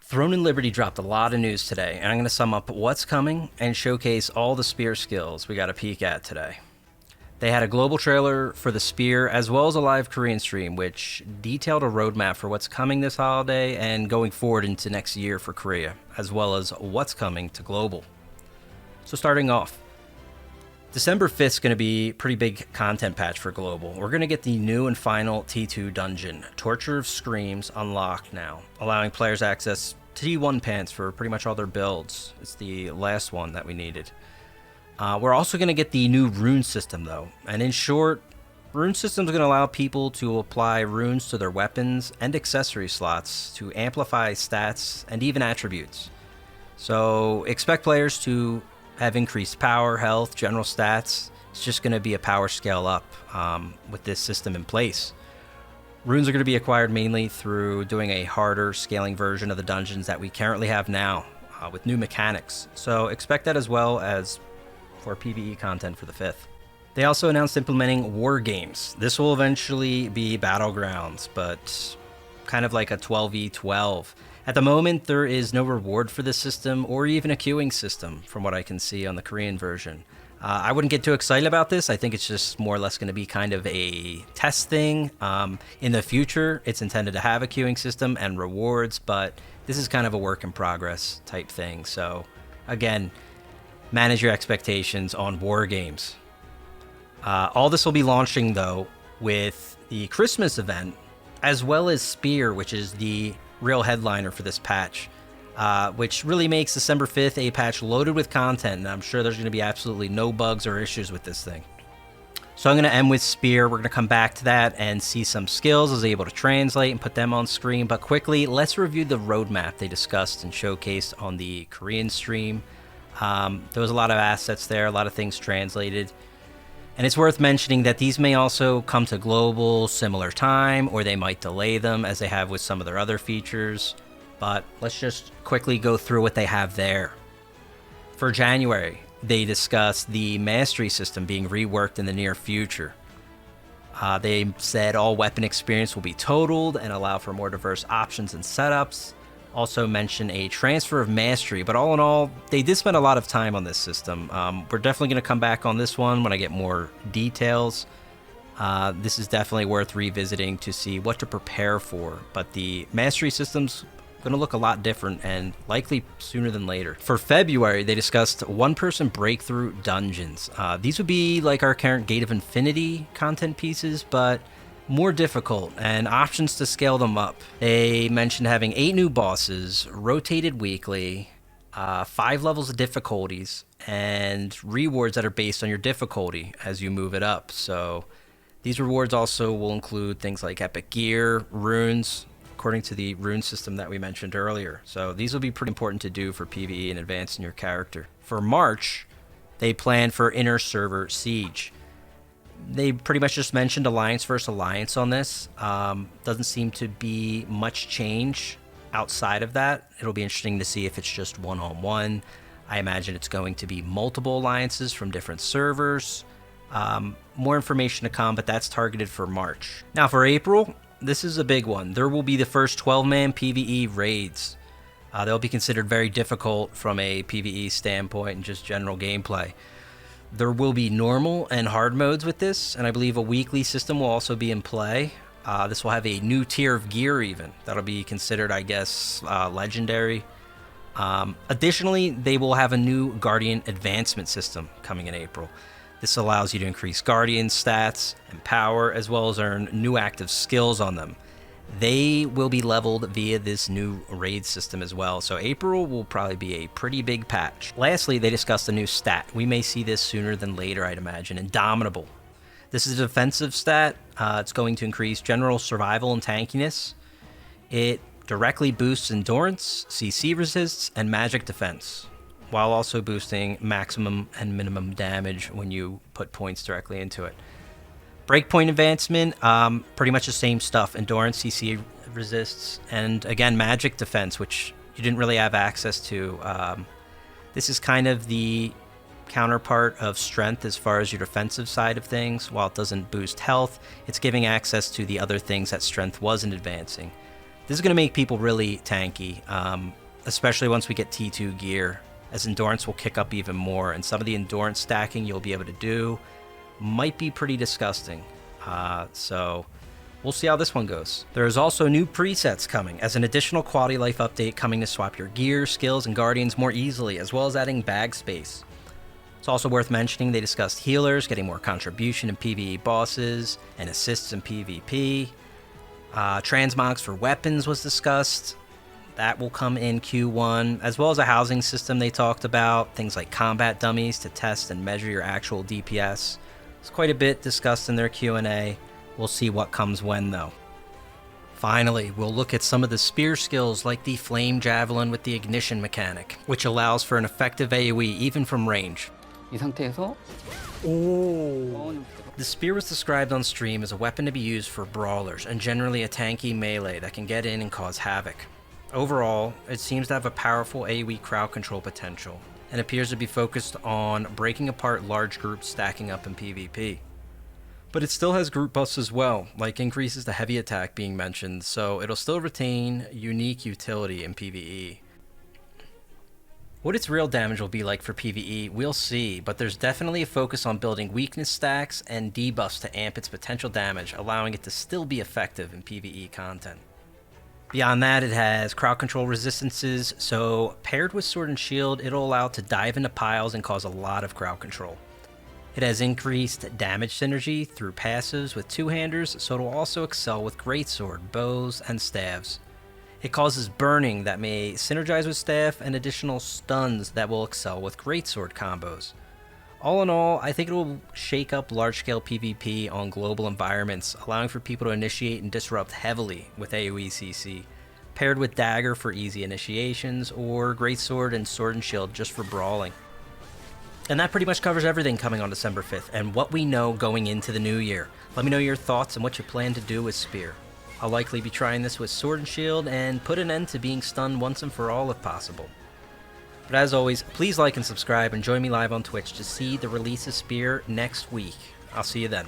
Throne and Liberty dropped a lot of news today, and I'm going to sum up what's coming and showcase all the spear skills we got a peek at today. They had a global trailer for the spear as well as a live Korean stream, which detailed a roadmap for what's coming this holiday and going forward into next year for Korea, as well as what's coming to global. So starting off, December 5th is going to be a pretty big content patch for global. We're going to get the new and final T2 dungeon, Torture of Screams, unlocked now, allowing players access to T1 pants for pretty much all their builds. It's the last one that we needed. We're also going to get the new Rune System though, and in short, Rune System is going to allow people to apply runes to their weapons and accessory slots to amplify stats and even attributes. So expect players to have increased power, health, general stats. It's just going to be a power scale up with this system in place. Runes are going to be acquired mainly through doing a harder scaling version of the dungeons that we currently have now with new mechanics. So expect that as well as for PvE content for the 5th. They also announced implementing war games. This will eventually be battlegrounds, but kind of like a 12v12. At the moment, there is no reward for this system or even a queuing system from what I can see on the Korean version. I wouldn't get too excited about this. I think it's just more or less going to be kind of a test thing. In the future, it's intended to have a queuing system and rewards, but this is kind of a work in progress type thing. So again, manage your expectations on war games. All this will be launching though with the Christmas event, as well as Spear, which is the real headliner for this patch, which really makes December 5th a patch loaded with content, and I'm sure there's going to be absolutely no bugs or issues with this thing. So I'm going to end with Spear. We're going to come back to that and see some skills I was able to translate and put them on screen, but quickly, let's review the roadmap they discussed and showcased on the Korean stream. There was a lot of assets there, a lot of things translated. And it's worth mentioning that these may also come to global similar time, or they might delay them as they have with some of their other features. But let's just quickly go through what they have there. For January, they discussed the mastery system being reworked in the near future. They said all weapon experience will be totaled and allow for more diverse options and setups. Also mention a transfer of mastery, but all in all, they did spend a lot of time on this system. We're definitely going to come back on this one when I get more details. This is definitely worth revisiting to see what to prepare for, but the mastery system's going to look a lot different and likely sooner than later. For February, they discussed one-person breakthrough dungeons. These would be like our current Gate of Infinity content pieces, but more difficult, and options to scale them up. They mentioned having 8 new bosses, rotated weekly, 5 levels of difficulties, and rewards that are based on your difficulty as you move it up. So these rewards also will include things like epic gear, runes, according to the rune system that we mentioned earlier. So these will be pretty important to do for PvE and advancing your character. For March, they plan for Interserver Siege. They pretty much just mentioned alliance versus alliance on this. Doesn't seem to be much change outside of that. It'll be interesting to see if it's just one-on-one. I imagine it's going to be multiple alliances from different servers. More information to come, but that's targeted for March. Now for April, this is a big one. There will be the first 12-man PvE raids. They'll be considered very difficult from a PvE standpoint and just general gameplay. There will be normal and hard modes with this, and I believe a weekly system will also be in play. This will have a new tier of gear even. That'll be considered, I guess, legendary. Additionally, they will have a new Guardian advancement system coming in April. This allows you to increase Guardian stats and power, as well as earn new active skills on them. They will be leveled via this new raid system as well, so April will probably be a pretty big patch. Lastly, they discussed a new stat. We may see this sooner than later, I'd imagine. Indomitable. This is a defensive stat. It's going to increase general survival and tankiness. It directly boosts endurance, CC resists, and magic defense, while also boosting maximum and minimum damage when you put points directly into it. Breakpoint advancement, pretty much the same stuff. Endurance, CC resists, and again, magic defense, which you didn't really have access to. This is kind of the counterpart of strength as far as your defensive side of things. While it doesn't boost health, it's giving access to the other things that strength wasn't advancing. This is going to make people really tanky, especially once we get T2 gear, as endurance will kick up even more, and some of the endurance stacking you'll be able to do might be pretty disgusting. So we'll see how this one goes. There is also new presets coming as an additional quality of life update coming to swap your gear, skills, and guardians more easily, as well as adding bag space. It's also worth mentioning they discussed healers getting more contribution in PvE bosses and assists in PvP. Transmogs for weapons was discussed. That will come in Q1, as well as a housing system they talked about, things like combat dummies to test and measure your actual DPS. It's quite a bit discussed in their Q&A. We'll see what comes when, though. Finally, we'll look at some of the spear skills like the Flame Javelin with the ignition mechanic, which allows for an effective AoE even from range. 이 상태에서 The spear was described on stream as a weapon to be used for brawlers and generally a tanky melee that can get in and cause havoc. Overall, it seems to have a powerful AoE crowd control potential and appears to be focused on breaking apart large groups stacking up in PvP. But it still has group buffs as well, like increases to heavy attack being mentioned, so it'll still retain unique utility in PvE. What its real damage will be like for PvE, we'll see, but there's definitely a focus on building weakness stacks and debuffs to amp its potential damage, allowing it to still be effective in PvE content. Beyond that, it has crowd control resistances, so paired with Sword and Shield, it'll allow it to dive into piles and cause a lot of crowd control. It has increased damage synergy through passives with two-handers, so it'll also excel with greatsword, bows, and staves. It causes burning that may synergize with staff and additional stuns that will excel with greatsword combos. All in all, I think it will shake up large-scale PvP on global environments, allowing for people to initiate and disrupt heavily with AoE CC, paired with Dagger for easy initiations, or Greatsword and Sword and Shield just for brawling. And that pretty much covers everything coming on December 5th, and what we know going into the new year. Let me know your thoughts and what you plan to do with Spear. I'll likely be trying this with Sword and Shield and put an end to being stunned once and for all if possible. But as always, please like and subscribe and join me live on Twitch to see the release of Spear next week. I'll see you then.